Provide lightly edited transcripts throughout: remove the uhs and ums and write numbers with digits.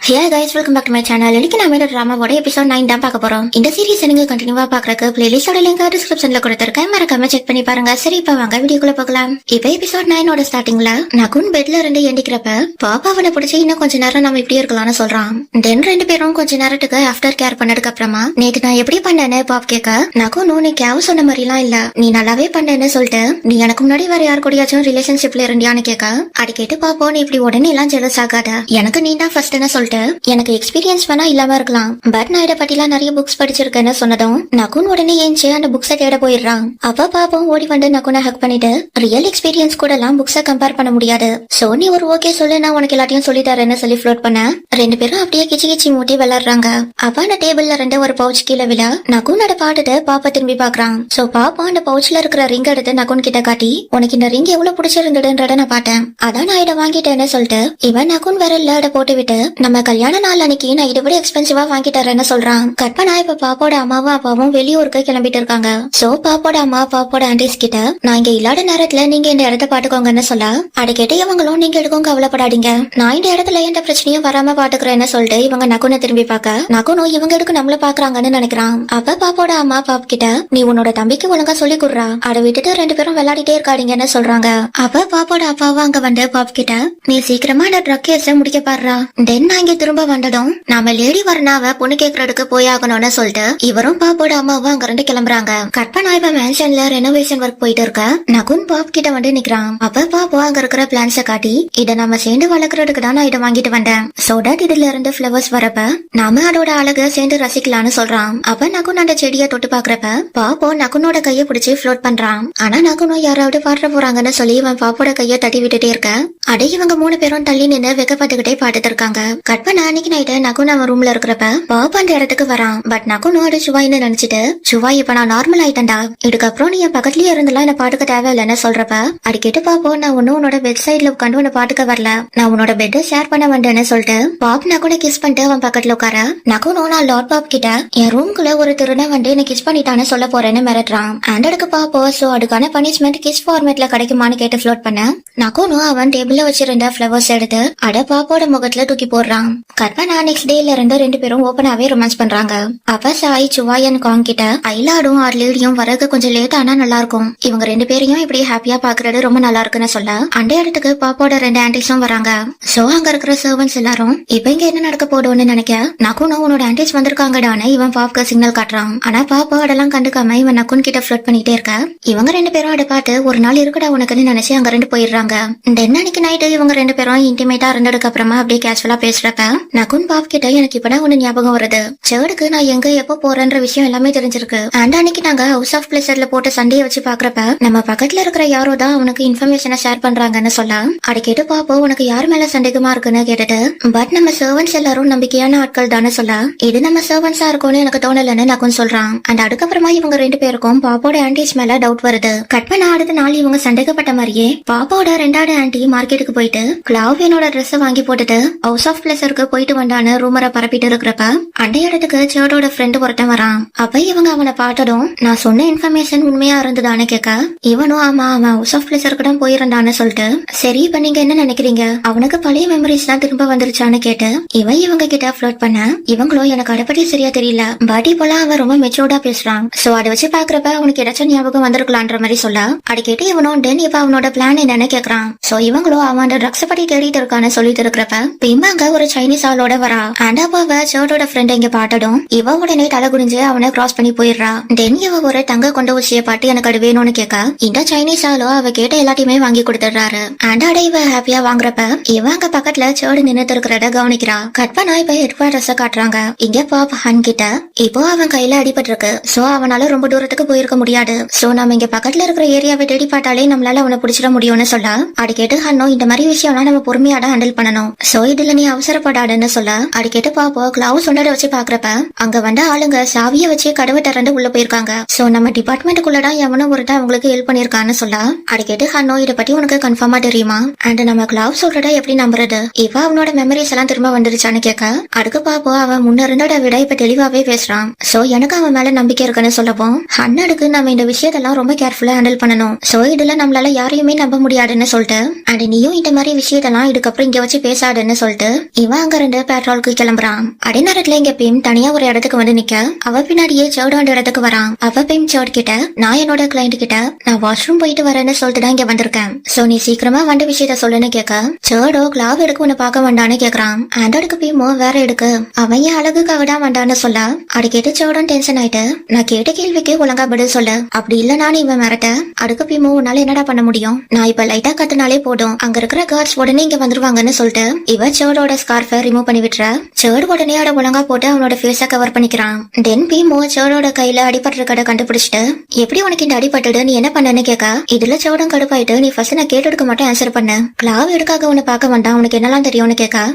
Hey guys, welcome back to my channel. இன்னைக்கு நம்ம இந்த டிராமாவோட எபிசோட் 9 தான் பார்க்க போறோம். இந்த சீரிஸ் நீங்க கண்டினியூவா பார்க்கறதுக்கு பிளேலிஸ்டோட லிங்க் டிஸ்கிரிப்ஷன்ல கொடுத்திருக்கேன், மறக்காம செக் பண்ணி பாருங்க. சரி, இப்ப வாங்க வீடியோக்குள்ள போகலாம். இப்ப எபிசோட் 9ஓட ஸ்டார்டிங்ல நகுன் பெட்ல இருந்து எந்திக்கிறப்ப பாப்பா அவனை பிடிச்சி இன்னும் கொஞ்ச நேரம் நம்ம இப்படியே இருக்கலாம்னு சொல்றான். தென் ரெண்டு பேரும் கொஞ்ச நேரத்துக்கு ஆஃப்டர் கேர் பண்ணதுக்கு அப்புறமா நேத்து நான் எப்படி பண்ணேன்னு பாப் கேட்க, நகுன் நீ கேவ் சொன்ன மாதிரி எல்லாம் இல்ல, நீ நல்லாவே பண்ணேன்னு சொல்லிட்டு நீ எனக்கு முன்னாடி வேற யாரு கூடயாச்சும் ரிலேஷன்ஷிப்ல இருந்தியான்னு கேட்க, அடி கேட்டு பாப்போம் நீ இப்படி உடனே எல்லாம் ஜெலஸ் ஆகாத, எனக்கு நீ தான் ஃபர்ஸ்ட்னு சொல்லிட்டு எனக்கு எக்ஸ்பீரியன்ஸ் வேணா இல்லாம இருக்கலாம், பட் நான் இதை பத்திலாம் நிறைய புக்ஸ் படிச்சிருக்கேன்னு சொன்னதும் நகுன் உடனே ஏஞ்சி அந்த புக்ஸை தேட போயிடுறான். அப்ப பாப்போம் ஓடி வந்து நகுனை ஹக் பண்ணிட்டு, ரியல் எக்ஸ்பீரியன்ஸ் கூட எல்லாம் புக்ஸை கம்பேர் பண்ண முடியாது, சோ நீ ஒரு ஓகே சொல்லு, நான் உனக்கு எல்லாத்தையும் சொல்லி தரேன்னு சொல்லி ஃப்ளோட் பண்ண ரெண்டு பேரும் அப்படியே கிச்சி கிச்சி மூட்டி விளையாடுறாங்க. அப்ப அந்த டேபிள்ல ரெண்டு ஒரு பவுச் கீழே விழ நகுன் அதை பாட்டுட்டு பாப்பா திரும்பி பாக்குறான். சோ பாப்பா அந்த பவுச்ல இருக்கிற ரிங் எடுத்து நகுன் கிட்ட காட்டி, உனக்கு இந்த ரிங் எவ்வளவு பிடிச்சிருந்ததுன்றத நான் பார்த்தேன், அதான் நான் இதை வாங்கிட்டேன்னு சொல்லிட்டு இவன் நகுன் விரல்ல அதை போட்டு விட்டு, நம்ம கல்யாண நாள் அன்னைக்கு நான் இதை விட எக்ஸ்பென்சிவா வாங்கி தரேன்னு சொல்றான். கற்பனா இப்ப பாப்போட அம்மாவும் அப்பாவும் வெளியூருக்கு கிளம்பிட்டு இருக்காங்க. சோ பாப்போட அம்மா பாப்போட ஆண்டிஸ் கிட்ட, நான் இங்க இல்லாத நேரத்துல நீங்க இந்த இடத்த பாத்துக்கோங்கன்னு சொல்ல, அதை கேட்டு இவங்களும் நீங்க எதுக்கும் கவலைப்படாதீங்க, நான் இந்த இடத்துல எந்த பிரச்சனையும் வராம பாத்துக்கிறேன்னு சொல்லிட்டு இவங்க நகுனை திரும்பி பார்க்க, நகுனும் இவங்க எதுக்கு நம்மள பாக்குறாங்கன்னு நினைக்கிறான். அப்ப பாப்போட அம்மா பாப் கிட்ட, நீ உன்னோட தம்பிக்கு ஒழுங்கா சொல்லி கொடுறா, அதை விட்டுட்டு ரெண்டு பேரும் விளையாடிட்டே இருக்காதீங்கன்னு சொல்றாங்க. அப்ப பாப்போட அப்பாவும் அங்க வந்து பாப் கிட்ட, நீ சீக்கிரமா அந்த ட்ரக் கேஸ முடிக்க பாடுறா, தென் நான் இங்க திரும்ப வந்ததும் நாம லேடி வர்ணாவ பொண்ணு கேக்குறதுக்கு போயாகணும்னு சொல்லிட்டு இவரும் பாப்போட அம்மாவும் அங்க இருந்து கிளம்புறாங்க. கற்பனா இப்ப மேன்ஷன்ல ரெனோவேஷன் ஒர்க் போயிட்டு இருக்க நகுன் பாப் கிட்ட வந்து நிக்கிறான். அப்ப பாப்போ அங்க இருக்கிற பிளான்ஸ காட்டி, இத நம்ம சேர்ந்து வளர்க்கறதுக்கு தான் நான் இதை வாங்கிட்டு வந்தேன், சோ தட் இதுல இருந்து பிளவர்ஸ் வரப்ப நாம அதோட அழக சேர்ந்து ரசிக்கலாம்னு சொல்றான். அப்ப நகுன் அந்த செடியை தொட்டு பாக்குறப்ப பாப்போ நகுனோட கைய பிடிச்சி ஃப்ளோட் பண்றான். ஆனா நகுனும் யாராவது பாடுற போறாங்கன்னு சொல்லி இவன் பாப்போட கைய தட்டி விட்டுட்டே இருக்க, அடே இவங்க மூணு பேரும் தள்ளி நின்று வெக்கப்பட்டுக்கிட்டே பாத்துட்டு இருக்காங்க. கற்பனா அன்னைக்கு நைட்டு நகுன் அவன் ரூம்ல இருக்கிறப்ப பாப்பா அந்த இடத்துக்கு வரான். பட் நகுனும் அது சுவாயின்னு நினைச்சிட்டு, சுவாய் இப்ப நான் நார்மல் ஆயிட்டேன்டா, இதுக்கப்புறம் நீ என் பக்கத்துலயே இருந்தெல்லாம் என்ன பாட்டுக்க தேவையில்லைன்னு சொல்றப்ப, அடிக்கிட்டு பாப்போ நான் ஒன்னும் உன்னோட பெட் சைட்ல உட்காந்து உன்னை பாட்டுக்க வரல, நான் உன்னோட பெட் ஷேர் பண்ண வந்தேன்னு சொல்லிட்டு பாப் நகுனை கிஸ் பண்ணிட்டு அவன் பக்கத்துல உட்கார, நகுனும் நான் லார்ட் பாப் கிட்ட என் ரூம்குள்ள ஒரு திருடன் வந்து என்ன கிஸ் பண்ணிட்டான்னு சொல்ல போறேன்னு மிரட்டுறான். அண்ட் அதுக்கு பாப்போ, சோ அதுக்கான பனிஷ்மெண்ட் கிஸ் ஃபார்மேட்ல கிடைக்குமான்னு கேட்டு ஃப்ளோட் பண்ண, நகுனும் அவன் டேபிள்ல வச்சிருந்த பிளவர்ஸ் எடுத்து அட பாப்போட முகத்துல தூக்கி போடுறான். கற்பனா நெக்ஸ்ட் டேல இருந்து ரெண்டு பேரும் ஓபனாவே ரொமான்ஸ் பண்றாங்க. அப்ப சாய் சுவாயன் காங் கிட்ட, ஐலாடும் ஆர் லேடியும் வரக்கு கொஞ்சம் லேட் ஆனா நல்லா இருக்கும், இவங்க ரெண்டு பேரையும் இப்படி ஹாப்பியா பாக்குறது ரொம்ப நல்லா இருக்குன்னு சொல்ல, அந்த இடத்துக்கு பாப்போட ரெண்டு ஆன்டிஸும் வராங்க. சோ அங்க இருக்கிற சர்வன்ஸ் எல்லாரும் இப்ப இங்க என்ன நடக்க போடுவோம்னு நினைக்க, நகுனும் உன்னோட ஆன்டிஸ் வந்திருக்காங்கடான்னு இவன் பாப்க்கு சிக்னல் காட்டுறான். ஆனா பாப்பா அதெல்லாம் கண்டுக்காம இவன் நகுன் கிட்ட ஃப்ளோட் பண்ணிட்டே இருக்க, இவங்க ரெண்டு பேரும் அதை பார்த்து ஒரு நாள் இருக்கடா உனக்குன்னு நினைச்சு அங்க ரெண்டு போயிடுறாங்க. தென் அன்னைக்கு நைட்டு இவங்க ரெண்டு பேரும் இன்டிமேட்டா இருந்ததுக்கு அப்புறமா அப்படியே கேஷுவலா பேசுறப்ப நகுன் பாப் கிட்ட, எனக்கு இப்பதான் ஒண்ணு ஞாபகம் வருது, சர்டுக்கு நான் எங்க எப்ப போறேன்ற விஷயம் எல்லாமே தெரிஞ்சிருக்கு, அண்ட் அன்னைக்கு நாங்க ஹவுஸ் ஆஃப் பிளேசர்ல போட்ட சண்டையை வச்சு பாக்குறப்ப நம்ம பக்கத்துல இருக்கிற யாரோ தான் அவனுக்கு இன்ஃபர்மேஷனை ஷேர் பண்றாங்கன்னு சொல்ல, அதை கேட்டு பாப்போ உனக்கு யாரு மேல சந்தேகமா இருக்குன்னு கேட்டுட்டு, பட் நம்ம சர்வன்ஸ் எல்லாரும் நம்பிக்கையான ஆட்கள் தானே சொல்ல, இது நம்ம சர்வன்ஸா இருக்கும்னு எனக்கு தோணலன்னு நகுன் சொல்றான். அண்ட் அதுக்கப்புறமா இவங்க ரெண்டு பேருக்கும் பாப்போட ஆன்டிஸ் மேல டவுட் வருது. கற்பனா அடுத்த நாள் இவங்க சந்தேகப்பட்ட மாதிரியே பாப்போட ரெண்டாவது ஆன்டி மார்க்கெட்டுக்கு போயிட்டு கிளாவியனோட ட்ரெஸ் வாங்கி போட்டுட்டு ஹவுஸ் ஆஃப் பிளேசருக்கு போயிட்டு வந்தான்னு ரூமரை பரப்பிட்டு இருக்கிறப்ப அந்த இடத்துக்கு சர்டோட ஃப்ரெண்ட் ஒருத்தன் வரான். அப்ப இவங்க அவனை பார்த்ததும், நான் சொன்ன இன்ஃபர்மேஷன் உண்மையா இருந்ததான்னு கேட்க, இவனும் ஆமா அவன் ஹவுஸ் ஆஃப் பிளேசருக்கு தான் போயிருந்தான்னு சொல்லிட்டு, சரி இப்ப நீங்க என்ன நினைக்கிறீங்க, அவனுக்கு பழைய மெமரிஸ் தான் திரும்ப வந்துருச்சான்னு கேட்டு இவன் இவங்க கிட்ட ஃப்ளோட் பண்ண, இவங்களும் எனக்கு அதை பத்தி சரியா தெரியல, பட் இப்போலாம் அவன் ரொம்ப மெச்சூர்டா பேசுறான், சோ அதை வச்சு பாக்குறப்ப அவனுக்கு ஏதாச்சும் ஞாபகம் வந்திருக்கலான்ற மாதிரி சொல்ல, அதை கேட்டு இவனும் டென் இப்ப அவனோட பிளான் என்னன்னு கேக்குறான். சோ இவங்களும் அவன் ட்ரக்ஸ் பத்தி தேடிட்டு இருக்கான்னு சொல்லிட்டு இருக்கிறப்ப இவங்க ஒரு சைனீஸ் ஆளோட வரா. அண்ட் அப்பாவ சர்டோட ஃப்ரெண்ட் இங்க பாட்டதும் இவ உடனே தலை குடிஞ்சு அவனை கிராஸ் பண்ணி போயிடுறா. தென் இவ ஒரு தங்க கொண்ட ஊசியை பாட்டு எனக்கு அது வேணும்னு கேட்க, இந்த சைனீஸ் ஆளோ அவ கேட்ட எல்லாத்தையுமே வாங்கி கொடுத்துடுறாரு. அண்ட் அட இவ ஹாப்பியா வாங்குறப்ப இவ அங்க பக்கத்துல சர்டு நின்னுட்டு இருக்கிறத கவனிக்கிறா. கற்பனா இப்ப ஹெட்வா ட்ரெஸ் காட்டுறாங்க. இங்க பாப் ஹன் கிட்ட, இப்போ அவன் கையில அடிபட்டு இருக்கு, சோ அவனால ரொம்ப தூரத்துக்கு போயிருக்க முடியாது, சோ நம்ம இங்க பக்கத்துல இருக்கிற ஏரியாவை தேடி பார்த்தாலே நம்மளால அவனை பிடிச்சிட முடியும்னு சொல்ல, அது கேட்டு ஹன்னோ இந்த மாதிரி விஷயம்லாம் நம்ம பொறுமையா தான் ஹேண்டில் பண்ணணும், சோ இதுல நீ அவசரப்படாதுன்னு சொல்ல, அது கேட்டு பாப்போ கிளவுஸ் சொன்னதை வச்சு பாக்குறப்ப அங்க வந்த ஆளுங்க சாவிய வச்சு கதவை திறந்து உள்ள போயிருக்காங்க. சோ நம்ம டிபார்ட்மெண்ட்டுக்குள்ளதான் எவனோ ஒருத்தன் அவங்களுக்கு ஹெல்ப் பண்ணிருக்கான்னு சொல்ல, அது கேட்டு ஹன்னோ இதை பத்தி உனக்கு கன்ஃபார்மா தெரியுமா, அண்ட் நம்ம கிளவுஸ் சொல்றத எப்படி நம்புறது, இவ அவனோட மெமரிஸ் எல்லாம் திரும்ப வந்துருச்சான்னு கேட்க, அதுக்கு பாப்போ அவன் முன்ன இருந்தோட விட இப்ப தெளிவாவே பேசுறான், சோ எனக்கு அவன் மேல நம்பிக்கை இருக்குன்னு சொல்லவும், ஹன்னடுக்கு நம்ம இந்த விஷயத்தெல்லாம் ரொம்ப கேர்ஃபுல்லா ஹேண்டில் பண்ணணும், சோ இதுல நம்மளால யாரையுமே நம்ப முடியாதுன்னு சொல்லிட்டு, அண்ட் நீயும் இந்த மாதிரி விஷயத்தெல்லாம் இதுக்கப்புறம் இங்க வச்சு பேசாதுன்னு சொல்லிட்டு இவன் அவன் அங்க இருந்து பெட்ரோலுக்கு கிளம்புறான். அதே நேரத்துல இங்க பீம் தனியா ஒரு இடத்துக்கு வந்து நிக்க அவ பின்னாடியே சேர்ட் அந்த இடத்துக்கு வரான். அவ பீம் சேர்ட் கிட்ட நான் என்னோட கிளைண்ட் கிட்ட நான் வாஷ்ரூம் போயிட்டு வரேன்னு சொல்லிட்டு தான் இங்க வந்திருக்கேன். சோ நீ சீக்கிரமா வந்த விஷயத்த சொல்லுன்னு கேட்க சேர்டோ கிளாவ் எடுக்க உன்னை பார்க்க வேண்டான்னு கேக்குறான். ஆண்டோடுக்கு பீமோ வேற எடுக்கு அவன் ஏன் அழகுக்காக தான் வேண்டான்னு சொல்ல அது கேட்டு சேர்டும் டென்ஷன் ஆயிட்டு நான் கேட்ட கேள்விக்கு ஒழுங்கா பதில் சொல்லு அப்படி இல்லனா நீ இவன் மிரட்ட அடுக்கு பீமோ உன்னால என்னடா பண்ண முடியும் நான் இப்ப லைட்டா கத்துனாலே போதும் அங்க இருக்கிற கார்ட்ஸ் உடனே இங்க வந்துருவாங்கன்னு சொல்லிட்டு இவ சேர்டோட ஸ்கார்ஃபை ரிமூவ் பண்ணி விட்டுற சேர்ட் உடனே அட ஒழுங்கா போட்டு அவனோட ஃபேஸ கவர் பண்ணிக்கிறான். தென் பீமோ சேர்டோட கையில அடிபட்டுற கடை கண்டுபிடிச்சிட்டு எப்படி உனக்கு இந்த அடிபட்டுடு நீ என்ன பண்ணன்னு கேட்க இதுல சேர்டும் கடுப்பாயிட்டு நீ ஃபர்ஸ்ட் நான் கேட்டதுக்கு மட்டும் ஆன்சர் பண்ண கிளாவ் எடுக்காக உன்னை பார்க்க வேண்டாம் உனக்கு என்னெல்லாம் தெரியும்னு கேட்க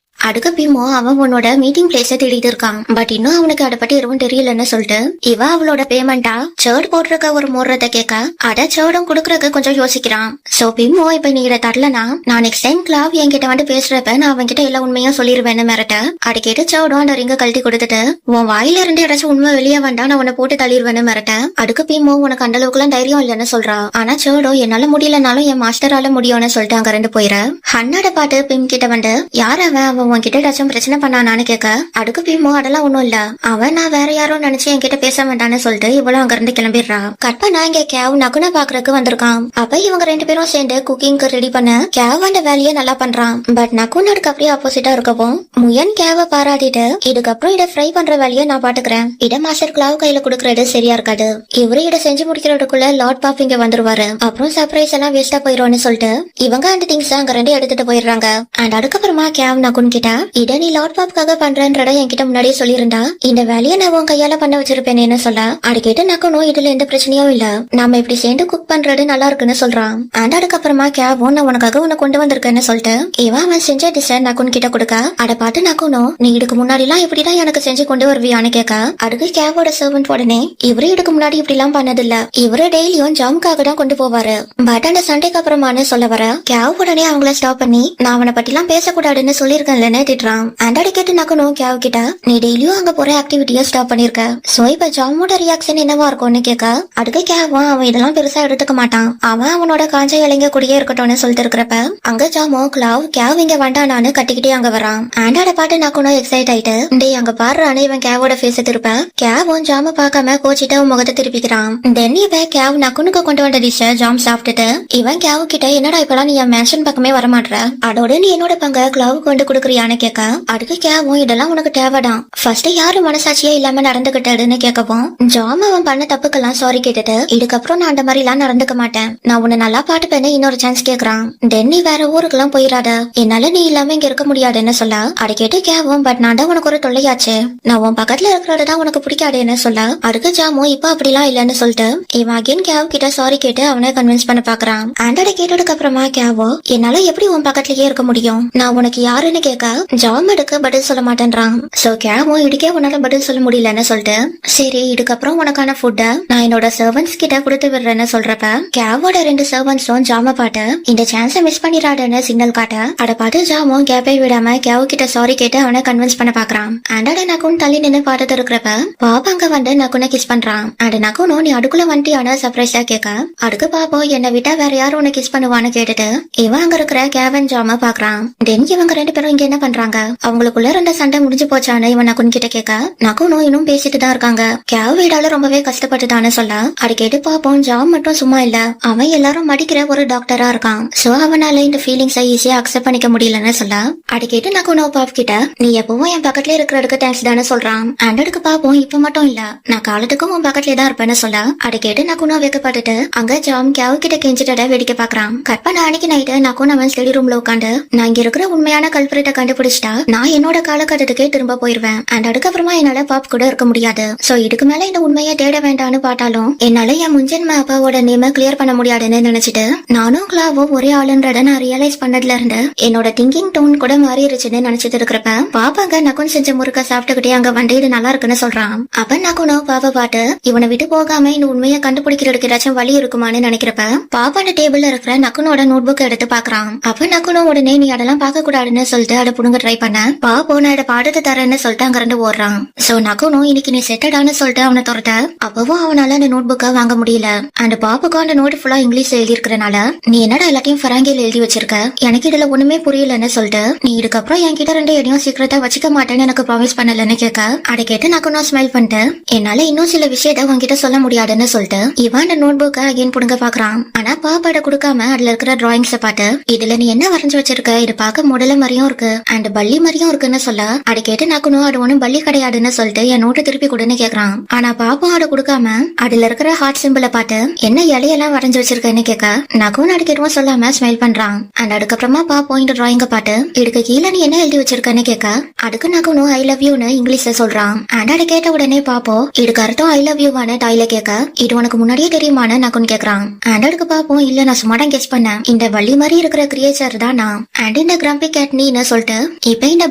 அடுக்கு பீமோ அவன் உன்னோட மீட்டிங் பிளேஸ தேடிட்டு இருக்கான். பட் இன்னும் அவனுக்கு அதை பத்தி எதுவும் தெரியலன்னு சொல்லிட்டு இவ அவளோட பேமெண்டா சேர்ட் போடுறக்க ஒரு முறத கேட்க அட சேர்டும் குடுக்கறதுக்கு கொஞ்சம் யோசிக்கிறான். சோ பீமோ இப்ப நீ இதை தரலனா நான் நெக்ஸ்ட் டைம் கிளாவ் என்கிட்ட வந்து பேசுறப்ப நான் அவன்கிட்ட எல்லா உண்மையும் சொல்லிருவேன்னு மிரட்ட அது கேட்டு சேர்டும் அந்த ரிங்க கழட்டி கொடுத்துட்டு உன் வாயில இருந்து ஏதாச்சும் உண்மை வெளியே வேண்டா நான் உன்னை போட்டு தள்ளிடுவேன்னு மிரட்ட அடுக்கு பீமோ உனக்கு அந்த அளவுக்கு எல்லாம் தைரியம் இல்லன்னு சொல்றா. ஆனா சேர்டும் என்னால முடியலனாலும் என் மாஸ்டரால முடியும்னு சொல்லிட்டு அங்க இருந்து போயிட ஹன்னோட பாட்டு பீம் கிட்ட வந்து யார் அவன் உன்கிட்ட ஏதாச்சும் பிரச்சனை பண்ணானான்னு கேட்க அடுக்கு பீமோ அதெல்லாம் ஒண்ணும் இல்ல அவன் நான் வேற யாரும் நினைச்சு என்கிட்ட பேச வேண்டான்னு சொல்லிட்டு இவ்வளவு அங்க இருந்து கிளம்பிடுறா. கற்பனா இங்க கேவ் நகுன பாக்குறதுக்கு வந்திருக்கான். அப்ப இவங்க ரெண்டு பேரும் சேர்ந்து குக்கிங்க்கு ரெடி பண்ண கேவ் அந்த வேலையை நல்லா பண்றான். பட் நகுனருக்கு அப்படியே ஆப்போசிட்டா இருக்கவும் முயன் கேவ பாராட்டிட்டு இதுக்கப்புறம் இதை ஃப்ரை பண்ற வேலையை நான் பாத்துக்கிறேன் இட மாஸ்டர் கிளாவ் கையில குடுக்கறது சரியா இருக்காது இவரு இதை செஞ்சு முடிக்கிறதுக்குள்ள லார்ட் பாப் இங்க வந்துருவாரு அப்புறம் சர்ப்ரைஸ் எல்லாம் வேஸ்டா போயிருவான்னு சொல்லிட்டு இவங்க அந்த திங்ஸ் அங்க ரெண்டு எடுத்துட்டு போயிடுறாங்க. அண்ட் அதுக்கப்புறமா கேவ் நகுன் கிட்ட இத நீ லார்ட் பாப்காக பண்றன்றத என்கிட்ட முன்னாடியே சொல்லியிருந்தா இந்த வேலையை நான் உன் கையால பண்ண வச்சிருப்பேன்னு சொல்ல அது கேட்டு நக்கணும் இதுல எந்த பிரச்சனையும் இல்ல நாம இப்படி சேர்ந்து குக் பண்றது நல்லா இருக்குன்னு சொல்றான். அண்ட் அதுக்கப்புறமா கேவும் நான் உனக்காக உன்னை கொண்டு வந்திருக்கேன்னு சொல்லிட்டு இவன் அவன் செஞ்ச டிஷ் நக்குன் கிட்ட கொடுக்க அதை பார்த்து நக்கணும் நீ இதுக்கு முன்னாடி எல்லாம் இப்படிதான் எனக்கு செஞ்சு கொண்டு வருவியான்னு கேட்க அதுக்கு கேவோட சர்வன்ட் உடனே இவரு இதுக்கு முன்னாடி இப்படி எல்லாம் பண்ணது இல்ல இவரு டெய்லியும் ஜாமுக்காக தான் கொண்டு போவாரு பட் அந்த சண்டைக்கு அப்புறமானு சொல்ல வர கேவ் உடனே அவங்கள ஸ்டாப் பண்ணி நான் அவனை பத்தி எல்லாம் பேசக்கூடாதுன்னு சொல்லியிருக்கேன்லன்னு திட்டுறான். ஆண்டாடி கேட்டு நக்கணும் கேவ் கிட்ட நீ டெய்லியும் அங்க போற ஆக்டிவிட்டியை ஸ்டாப் பண்ணிருக்க சோ இப்ப ஜாமோட ரியாக்ஷன் என்னவா இருக்கும்னு கேட்க அதுக்கு கேவும் அவன் இதெல்லாம் பெருசா எடுத்துக்க மாட்டான் அவன் அவனோட காஞ்ச இலைங்க கூடயே இருக்கட்டும்னு சொல்லிட்டு இருக்கிறப்ப அங்க ஜாமோ கிளாவ் கேவ் இங்க வேண்டானான்னு கட்டிக்கிட்டே அங்க வரான். ஆண்டாட பாட்டு நக்கணும் எக்ஸைட் ஆயிட்டு டேய் அங்க பாடுறானே இவன் கேவோட ஃபேஸ திருப்ப கேவும் ஜாம பாக்காம கோச்சிட்டு அவன் முகத்தை திருப்பிக்கிறான். தென் இவன் கேவ் நக்குனுக்கு கொண்டு வந்த டிஷ ஜாம் சாப்பிட்டுட்டு இவன் கேவ் கிட்ட என்னடா இப்பெல்லாம் நீ என் மேன்ஷன் பக்கமே வரமாட்ற அதோட நீ என்னோட பங்க கிளாவ் கொண்டு கொடுக்குறியான்னு கேட்க அதுக்கு கேவும் இதெல்லாம் உனக்கு தேவைதான் ஃபர்ஸ்ட் யாரு மனசாட்சியே இல்லாம நடந்துகிட்டதுன்னு கேட்கவும் ஜாம் அவன் பண்ண தப்புக்கெல்லாம் சாரி கேட்டுட்டு இதுக்கப்புறம் நான் அந்த மாதிரி எல்லாம் நடந்துக்க மாட்டேன் நான் உன்னை நல்லா பாட்டுப்பேன்னு இன்னொரு சான்ஸ் கேக்குறான். தென் நீ வேற ஊருக்கெல்லாம் போயிடாத என்னால நீ இல்லாம இங்க இருக்க முடியாதுன்னு சொல்ல அதை கேட்டு கேவும் பட் நான் தான் உனக்கு ஒரு தொல்லையாச்சு நான் உன் பக்கத்துல இருக்கிறதான் உனக்கு பிடிக்காதுன்னு சொல்ல அதுக்கு ஜாமும் இப்ப அப்படிலாம் இல்லன்னு சொல்லிட்டு இவன் அகைன் கேவ் கிட்ட சாரி கேட்டு அவனை கன்வின்ஸ் பண்ண பாக்குறான். ஆண்டோட கேட்டதுக்கு அப்புறமா கேவோ என்னால எப்படி உன் பக்கத்துலயே இருக்க முடியும் நான் உனக்கு யாருன்னு கேட்க ஜாம் எடுக்க பதில் சொல்ல மாட்டேன்றான். சோ கேவும் இதுக்கே உன்னால பதில் சொல்ல முடியலன்னு சொல்லிட்டு சரி இதுக்கப்புறம் உனக்கான ஃபுட்ட நான் என்னோட சர்வன்ட்ஸ் கிட்ட கொடுத்து விடுறேன்னு சொல்றப்ப கேவோட ரெண்டு சர்வன்ட்ஸும் ஜாம பாட்டு இந்த சான்ஸை மிஸ் பண்ணிடாதுன்னு சிக்னல் காட்ட அதை பார்த்து ஜாமும் கேப்பை விடாம கேவ் கிட்ட சாரி கேட்டு அவனை கன்வின்ஸ் பண்ண பாக்குறான். அண்டோட நக்குன் தள்ளி நின்று பார்த்துட்டு இருக்கிறப்ப பாப்பா அங்க வந்து நக்குனை கிஸ் பண்றான். அண்ட் நக்குனும் நீ அதுக்குள்ள வந்துட்டியான சர்ப்ரைஸா கேட்க அதுக்கு பாப்போம் என்னை விட்டா வேற யாரும் உன்னை கிஸ் பண்ணுவான்னு கேட்டுட்டு இவன் அங்க இருக்கிற கேவன் ஜாம பாக்குறான். தென் இவங்க ரெண்டு பேரும் இங்க என்ன பண்றாங்க அவங்களுக்குள்ள ரெண்டு சண்டை முடிஞ்சு போச்சான்னு இவன் நக்குன் கிட்ட கேட்க நக்குனும் இன்னும் பேசிட்டு தான் இருக்காங்க. கேவ் வீடால ரொம்பவே கஷ்டப்பட்டுட்டான்னு சொல்ல அதை கேட்டு பாப்போம் ஜாம் மட்டும் சும்மா இல்ல அவன் எல்லாரும் மடிக்கிற ஒரு டாக்டரா இருக்கான் சோ அவனால இந்த ஃபீலிங்ஸை ஈஸியா அக்செப்ட் பண்ணிக்க முடியலன்னு சொல்ல அதை கேட்டு நக்குனோ பாப் கிட்ட நீ எப்பவும் என் பக்கத்துல இருக்கிறதுக்கு தேங்க்ஸ் தானே சொல்றான். ஆண்டோடுக்கு பாப்போம் இப்ப மட்டும் இல்ல நான் காலத்துக்கும் உன் பக்கத்துல தான் இருப்பேன்னு சொல்ல அதை கேட்டு நக்குனோ வைக்கப்பட்டுட்டு அங்க ஜாம் கேவ் கிட்ட கெஞ்சிட்ட வேடிக்கை பாக்குறான். கற்பனை அன்னைக்கு நைட்டு நக்குன் அவன் ஸ்டடி ரூம்ல உட்காந்து நான் இங்க இருக்கிற உண்மையான கல்பரேட்டை கண்டுபிடிச்சிட்டா நான் என்னோட காலகட்டத்துக்கே திரும்ப போயிருவேன் அண்ட் அதுக்கப்புறமா என்னால பாப் கூட இருக்க முடியாது சோ இதுக்கு மேல இந்த உண்மையை தேட வேண்டாம்னு பார்த்தாலும் என்னால என் முன்ஜென்ம அப்பாவோட நேம கிளியர் பண்ண முடியாதுன்னு நினைச்சிட்டு நானும் கிளாவும் ஒரே ஆளுன்றத நான் ரியலைஸ் பண்ணதுல இருந்து என்னோட திங்கிங் டோன் கூட மாறிடுச்சுன்னு நினைச்சிட்டு இருக்கிறப்ப பாப்பாங்க நக்குன் செஞ்ச முறுக்க சாப்பிட்டுக்கிட்டே அங்க வந்து இது நல்லா இருக்குன்னு சொல்றான். அப்ப நக்குனோ பாப்பா பாட்டு இவனை விட்டு போகாம இந்த உண்மையை கண்டுபிடிக்கிறதுக்கு ஏதாச்சும் வழி இருக்குமான்னு நினைக்கிறப்ப பாப்பாண்ட டேபிள்ல இருக்கிற நக்குனோட நோட் புக் எடுத்து பாக்குறான். அப்ப நக்குனோ உடனே நீ அதெல்லாம் பார்க்க கூடாதுன்னு சொல்லிட்டு அதை அதை புடுங்க ட்ரை பண்ண பாப்போ நான் இதை பாடத்தை தரேன்னு சொல்லிட்டு அங்க இருந்து ஓடுறான். சோ நகுனும் இன்னைக்கு நீ செட்டடான்னு சொல்லிட்டு அவனை துரத்த அப்பவும் அவனால அந்த நோட் புக்கை வாங்க முடியல. அண்ட் பாப்புக்கும் அந்த நோட் ஃபுல்லா இங்கிலீஷ்ல எழுதி இருக்கறனால நீ என்னடா எல்லாத்தையும் ஃபராங்கில எழுதி வச்சிருக்க, எனக்கு இதுல ஒண்ணுமே புரியலன்னு சொல்லிட்டு நீ இதுக்கப்புறம் என்கிட்ட 2 எடையும் சீக்கிரட்டா வச்சுக்க மாட்டேன்னு எனக்கு ப்ராமிஸ் பண்ணலன்னு கேட்க அதை கேட்டு நகுனும் ஸ்மைல் பண்ணிட்டு என்னால இன்னும் சில விஷயத்த உன்கிட்ட சொல்ல முடியாதுன்னு சொல்லிட்டு இவன் அந்த நோட் புக்கை அகைன் புடுங்க பாக்குறான். ஆனா பாப்பாட கொடுக்காம அதுல இருக்கிற டிராயிங்ஸ பார்த்து இதுல நீ என்ன வரைஞ்சு வச்சிருக்க, இது பார்க்க முடல மாதிரியும் இருக்கு அண்ட் பள்ளி மாதிரியும் இருக்குன்னு சொல்ல அதை கேட்டு நகுனும் அது ஒண்ணும் பள்ளி கிடையாதுன்னு சொல்லிட்டு என் நோட்டை திருப்பி கொடுன்னு கேக்குறான். ஆனா பாப்பா அதை கொடுக்காம அதுல இருக்கிற ஹார்ட் சிம்பிளை பார்த்து என்ன இலையெல்லாம் வரைஞ்சு வச்சிருக்கேன்னு கேட்க நகுன் அதுக்கு எதுவும் சொல்லாம ஸ்மைல் பண்றான். அண்ட் அதுக்கப்புறமா பாப்போம் இந்த டிராயிங்க பார்த்து இதுக்கு கீழே நீ என்ன எழுதி வச்சிருக்கன்னு கேட்க அதுக்கு நகுனும் ஐ லவ் யூன்னு இங்கிலீஷ்ல சொல்றான். அண்ட் அதை கேட்ட உடனே பாப்போம் இதுக்கு அர்த்தம் ஐ லவ் யூவான டாய்ல கேட்க இது உனக்கு முன்னாடியே தெரியுமான நகுன் கேக்குறான். அண்ட் அதுக்கு பாப்போம் இல்ல நான் சும்மா தான் கெஸ் பண்ணேன், இந்த பள்ளி மாதிரி இருக்கிற கிரியேச்சர் தான் நான் அண்ட் இந்த கிரம்பி கேட் நீன்னு சொல்லிட்டு இப்ப இந்த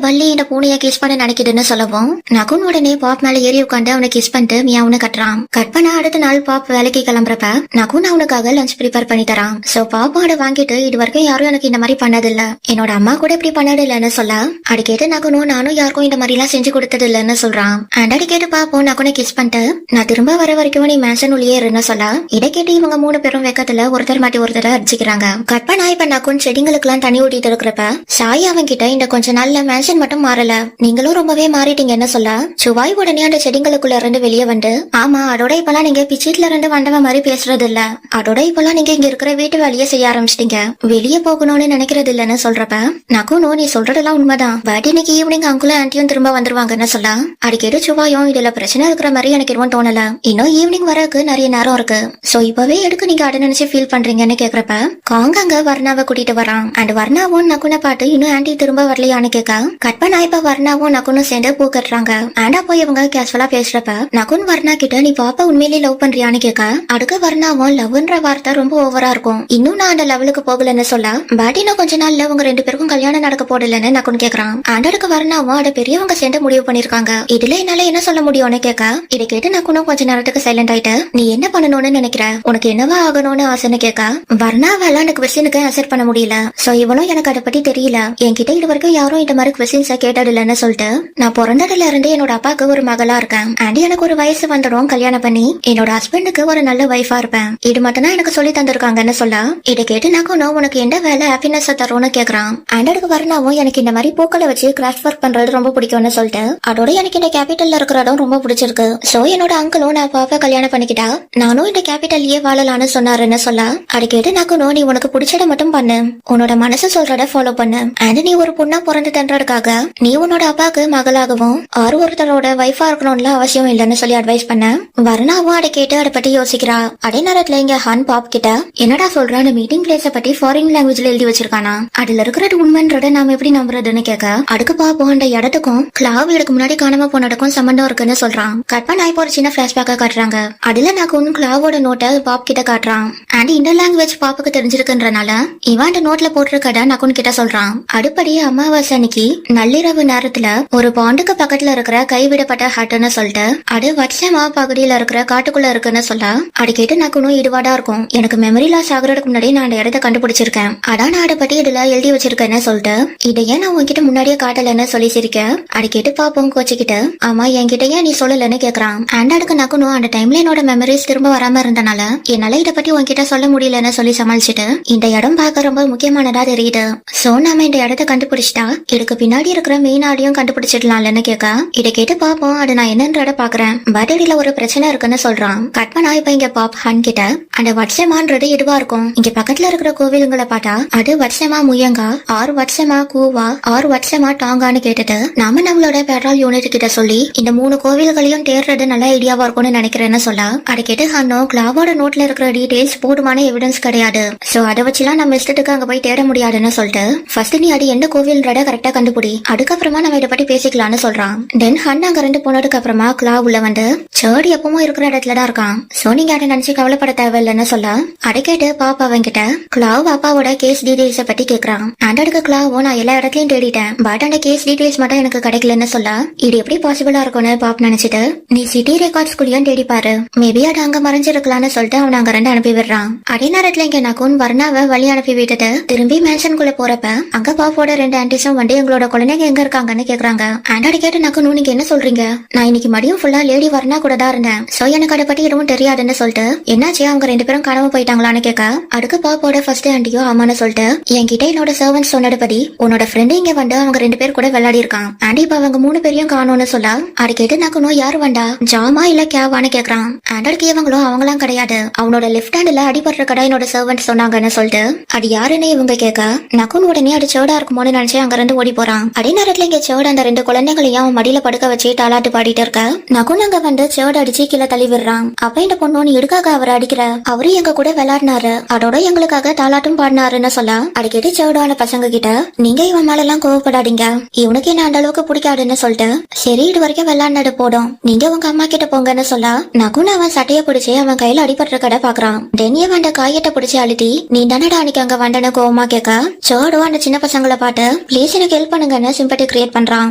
பள்ளி இந்த பூனைய கிஸ் பண்ண நினைக்குதுன்னு சொல்லவும் நகுன் உடனே பாப் மேல ஏறி உட்காந்து அவனை கிஸ் பண்ணிட்டு மியாவுன்னு கட்டுறான். கட் பண்ண அடுத்த நாள் பாப் வேலைக்கு கிளம்புறப்ப நகுன் அவனுக்காக லஞ்ச் ப்ரிப்பேர் பண்ணி தரான். சோ பாப்போம் அதை வாங்கிட்டு இது வரைக்கும் யாரும் எனக்கு இந்த மாதிரி பண்ணதில்ல, என்னோட அம்மா கூட இப்படி பண்ணது இல்லன்னு சொல்ல அது கேட்டு நகுனும் நானும் யாருக்கும் இந்த மாதிரி எல்லாம் செஞ்சு கொடுத்தது இல்லன்னு சொல்றான். அண்ட் அது கேட்டு பாப்போம் நகுனை கிஸ் பண்ணிட்டு நான் திரும்ப வர வரைக்கும் நீ மேன்ஷன் உள்ளே இருன்னு சொல்ல இதை கேட்டு இவங்க 3 பேரும் வெக்கத்துல ஒருத்தர் மாட்டி ஒருத்தர் அடிச்சுக்கிறாங்க. கட் பண்ணா இப்ப நகுன் செடிங்களுக்கு எல்லாம் தண்ணி ஊட்டிட்டு இருக்கிறப்ப சாய் அவன் கிட்ட இந்த கொஞ்ச நாள்ல மேன்ஷன் மட்டும் மாறல, நீங்களும் ரொம்பவே மாறிட்டீங்கன்னு சொல்ல சுவாய் உடனே அந்த செடிங்களுக்குள்ள இருந்து வெளியே வந்து ஆமா அதோட இப்பெல்லாம் நீங்க பிச்சிட்ல இருந்து வந்தவ மாதிரி பேசுறது இல்ல, அதோட இப்பெல்லாம் நீங்க இங்க இருக்கிற வீட்டு வேலையை செய்ய ஆரம்பிச்சிட்டீங்க, வெளியே போகணும்னு நினைக்கிறது இல்லன்னு சொல்றப்ப நகுனும் நீ சொல்றதெல்லாம் உண்மைதான், பட் இன்னைக்கு ஈவினிங் அங்குளும் ஆன்ட்டியும் திரும்ப வந்துருவாங்கன்னு சொல்ல அடிக்கடி சுவாயும் இதுல பிரச்சனை இருக்கிற மாதிரி எனக்கு எதுவும் தோணல, இன்னும் ஈவினிங் வரக்கு நிறைய நேரம் இருக்கு, சோ இப்பவே எடுக்க நீங்க அதை நினைச்சு ஃபீல் பண்றீங்கன்னு கேக்குறப்ப காங்க வர்ணாவை கூட்டிட்டு வரான். அண்ட் வர்ணாவும் நகுனை பாட்டு இன்னும் ஆன்ட்டி திரும்ப வரலையான்னு கேட்க கட் பண்ணா இப்ப வர்ணாவும் நகுனும் சேர்ந்து பூ கட்டுறாங்க. ஆண்டா போய் இவங்க கேஷுவலா பேசுறப்ப நகுன் வர்ணா கிட்ட நீ பாப்பா உண்மையிலேயே லவ் பண்றியான்னு கேட்க அதுக்கு வர்ணாவும் லவ்ன்ற வார்த்தை ரொம்ப ஓவரா இருக்கும், இன்னும் நான் அந்த லெவலுக்கு போகலன்னு சொல்ல பட் இன்னும் கொஞ்ச நாள்ல உங்க 2 பேருக்கும் கல்யாணம் நடக்க போடலன்னு நகுன் கேக்குறான். ஆண்டருக்கு வர்ணாவும் அதை பெரியவங்க சேர்ந்து முடிவு பண்ணிருக்காங்க, இதுல என்னால என்ன சொல்ல முடியும்னு கேட்க இதை கேட்டு நகுனும் கொஞ்ச நேரத்துக்கு சைலண்ட் ஆயிட்டு நீ என்ன பண்ணணும்னு நினைக்கிற, உனக்கு என்னவா ஆகணும்னு ஆசைன்னு கேட்க வர்ணாவால அந்த கொஸ்டினுக்கு ஆன்சர் பண்ண முடியல, சோ இவனும் எனக்கு அதை பத்தி தெரியல, என்கிட்ட இது வரைக்கும் யாரும் இந்த மாதிரி கொஸ்டின்ஸ கேட்டது இல்லன்னு சொல்லிட்டு நான் பிறந்ததுல இருந்து என்னோட அப்பாவுக்கு ஒரு மகளா இருக்கேன் அண்ட் எனக்கு ஒரு வயசு வந்துடும் கல்யாணம் பண்ணி என்னோட ஹஸ்பண்டுக்கு ஒரு நல்ல வைஃபா இருப்பேன், இது மட்டும் தான் எனக்கு சொல்லி தந்திருக்காங்கன்னு சொல்ல இதை கேட்டு நகுனும் உனக்கு எந்த வேலை ஹாப்பினஸ் தரும்னு கேக்குறான். அண்ட் அதுக்கு வர்ணாவும் எனக்கு இந்த மாதிரி பூக்களை வச்சு கிராஃப்ட் ஒர்க் பண்றது ரொம்ப பிடிக்கும்னு சொல்லிட்டு அதோட எனக்கு இந்த கேபிட்டல்ல இருக்கிறதும் ரொம்ப பிடிச்சிருக்கு, சோ என்னோட அங்கிளும் நான் பாப்பா கல்யாணம் பண்ணிக்கிட்டா நானும் இந்த கேபிட்டல்லயே வாழலான்னு சொன்னாருன்னு சொல்ல அதை கேட்டு நகுனும் நீ உனக்கு பிடிச்சத மட்டும் பண்ணு, உன்னோட மனசு சொல்றத ஃபாலோ பண்ணு அண்ட் நீ ஒரு பொண்ணா பிறந்து தன்றதுக்காக நீ உன்னோட அப்பாவுக்கு மகளாகவும் ஒருத்தரோட வைஃபா இருக்கணும்ல அவசியம் இல்லைன்னு சொல்லி அட்வைஸ் பண்ண வர்ணாவும் அதை கேட்டு அதை பத்தி யோசிக்கிறா. அதே நேரத்துல இங்க ஹான் பாப் கிட்ட என்னடா சொல்ற அந்த மீட்டிங் பிளேஸ பத்தி ஃபாரின் லாங்குவேஜ்ல எழுதி வச்சிருக்கானா, அதுல இருக்கிறது உண்மைன்றத நாம எப்படி நம்புறதுன்னு கேட்க அதுக்கு பாப்போம் அந்த இடத்துக்கும் கிளாவ் இதுக்கு முன்னாடி காணாம போனதுக்கும் சம்பந்தம் இருக்குன்னு சொல்றான். கட் பண்ண இப்போ ஒரு சின்ன பிளாஷ்பேக்கா காட்டுறாங்க, அதுல நகுன் கிளாவோட நோட்டை பாப் கிட்ட காட்டுறான் அண்ட் இந்த லாங்குவேஜ் பாப்புக்கு தெரிஞ்சிருக்குன்றனால இவன் அந்த நோட்ல போட்டிருக்கத நகுன் கிட்ட சொல்றான். அடுப்படி அமாவாசை அன்னைக்கு நள்ளிரவு நேரத்துல ஒரு பாண்டுக்கு பக்கத்துல இருக்கிற கைவிடப்பட்ட ஹட்னு சொல்லிட்டு அது வட்சமா பகுதியில இருக்கிற காட்டுக்குள்ள இருக்குன்னு சொல்ல அது கேட்டு நகுனும் இதுவாடா இருக்கும், எனக்கு மெமரி லாஸ் ஆகுறதுக்கு முன்னாடி நான் அந்த இடத்த கண்டுபிடிச்சிருக்கேன், அதான் நான் அதை பத்தி இதுல எழுதி வச்சிருக்கேன்னு சொல்லிட்டு இதை ஏன் நான் உன்கிட்ட முன்னாடியே காட்டலன்னு சொல்லி சிரிக்க அது கேட்டு பாப்போம் கோச்சிக்கிட்டு ஆமா என்கிட்ட ஏன் நீ சொல்லலன்னு கேக்குறான். அண்ட் அதுக்கு நகுனும் அந்த டைம்ல என்னோட மெமரிஸ் திரும்ப வராம இருந்தனால என்னால இதை பத்தி உன்கிட்ட சொல்ல முடியலன்னு சொல்லி சமாளிச்சுட்டு இந்த இடம் பார்க்க ரொம்ப முக்கியமானதா தெரியுது, சோ நாம இந்த இடத்த கண்டுபிடிச்சிட்டா இதுக்கு பின்னாடி இருக்கிற மெயின் ஆடியும் கண்டுபிடிச்சிடலாம்னு கேட்க இதை கேட்டு பாப்போம் அது நான் என்னன்றத பாக்குறேன் பட் இதுல ஒரு பிரச்சனை இருக்குன்னு சொல்றான். கட் பண்ணா இப்ப இங்க பாப் ஹன் கிட்ட அந்த வட்சமான்றது எதுவா இருக்கும், இங்க பக்கத்துல இருக்கிற கோவிலுங்களை பார்த்தா அது வட்சமா முயங்கா 6 வட்சமா கூவா 6 வட்சமா டாங்கான்னு கேட்டுட்டு நாம நம்மளோட பெட்ரோல் யூனிட் கிட்ட சொல்லி இந்த 3 கோவில்களையும் தேடுறது நல்ல ஐடியாவா இருக்கும்னு நினைக்கிறேன்னு சொல்ல அதை கேட்டு ஹன்னோ கிளாவோட நோட்ல இருக்கிற டீடைல்ஸ் போதுமான எவிடன்ஸ் கிடையாது, சோ அதை வச்சுலாம் நம்ம இஷ்டத்துக்கு அங்க போய் தேட முடியாதுன்னு சொல்லிட்டு ஃபர்ஸ்ட் நீ அது எந்த கோவில்ன்றத கரெக்டா கண்டுபிடி, அதுக்கப்புறமா நம்ம இதை பத்தி பேசிக்கலாம்னு சொல்றான். தென் ஹன் அங்க இருந்து போனதுக்கு அப்புறமா கிளா உள்ள வந்து சர்ட் எப்பவும் இருக்கிற இடத்துலதான் இருக்கான், சோ நீங்க அதை நினைச்சு கவலைப்பட தேவையில்லைன்னு சொல்ல அதை கேட்டு பாப்பா அவங்கிட்ட கிளாவ் அப்பாவோட கேஸ் டீடைல்ஸ பத்தி கேக்குறான். அண்ட் அதுக்கு கிளாவும் நான் எல்லா இடத்துலயும் தேடிட்டேன் பட் அந்த கேஸ் டீடைல்ஸ் மட்டும் எனக்கு கிடைக்கலன்னு சொல்ல இது எப்படி பாசிபிளா இருக்கும்னு பாப் நினைச்சிட்டு நீ சிட்டி ரெக்கார்ட்ஸ் குள்ளயும் தேடி பாரு, மேபி அது அங்க மறைஞ்சிருக்கலாம்னு சொல்லிட்டு அவன் அங்க இருந்து அனுப்பி விடுறான். அதே நேரத்துல இங்க நகுன் வர்ணாவை வழி அனுப்பி விட்டுட்டு திரும்பி மேன்ஷனுக்குள்ள போறப்ப அங்க பாப்போட 2 ஆன்டிஸும் வந்து எங்களோட குழந்தைங்க எங்க இருக்காங்கன்னு கேக்குறாங்க. ஆண்டாடி கேட்டு நக்குன்னு நீங்க என்ன சொல்றீங்க? நான் இன்னைக்கு மதியம் ஃபுல்லா லேடி வரணா கூட தான் இருந்தேன். சோ எனக்கு அதை பத்தி எதுவும் தெரியாதுன்னு சொல்லிட்டு என்னாச்சு அவங்க 2 பேரும் காணாம போயிட்டாங்களான்னு கேட்க அதுக்கு பாப்போட ஃபர்ஸ்ட் ஆண்டியோ ஆமான்னு சொல்லிட்டு என்கிட்ட என்னோட சர்வன்ட் சொன்னதுபடி உன்னோட ஃப்ரெண்டு இங்க வந்து அவங்க 2 பேர் கூட விளையாடி இருக்கான். ஆண்டி இப்ப அவங்க 3 பேரையும் காணோம்னு சொல்ல அது கேட்டு நக்குன்னு யாரு வந்தா ஜாமா இல்ல கேவான்னு கேக்குறான். ஆண்டாடுக்கு இவங்களும் அவங்களாம் கிடையாது, அவனோட லெஃப்ட் ஹேண்ட்ல அடிபடுற கடை என்னோட சர்வன்ட் சொன்னாங்கன்னு சொல்லிட்டு அது யாருன்னு இவங்க கேட்க நக்குன் உடனே அது சேடா இருக்குமோன்னு நினைச்சு அங்க இருந்து ஓடி போறான். அதே நேரத்துல இங்க சேடு அந்த 2 குழந்தைகளையும் அவன் மடியில படுக்க வச்சு தாலாட்டு பாடிட்டு இருக்க நகுன் அங்க வந்து சேடு அடிச்சு கீழே தள்ளி விடுறான். அப்ப இந்த பொண்ணு நீ எதுக்காக அவரை அடிக்கிற? அவரு எங்க கூட விளையாடினாரு, அதோட எங்களுக்காக தாலாட்டும் பாடினாருன்னு சொல்ல அடிக்கடி சேடான பசங்க கிட்ட நீங்க இவன் மேல எல்லாம் கோவப்படாதீங்க, இவனுக்கு என்ன அந்த அளவுக்கு பிடிக்காதுன்னு சொல்லிட்டு சரி இது வரைக்கும் விளையாடினது போடும், நீங்க உங்க அம்மா கிட்ட போங்கன்னு சொல்ல நகுன் அவன் சட்டைய பிடிச்சு அவன் கையில அடிபடுற கடை பாக்குறான். டென்னிய வந்த காயத்தை பிடிச்சு அழுத்தி நீ தானடா அன்னைக்கு அங்க வந்தன கோவமா கேட்க சேடோ அந்த சின்ன பசங்களை பார்த்து ப்ளீஸ் எனக்கு ஹெல்ப் பண்ணுங்கன்னு சிம்பத்தி கிரியேட் பண்றான்.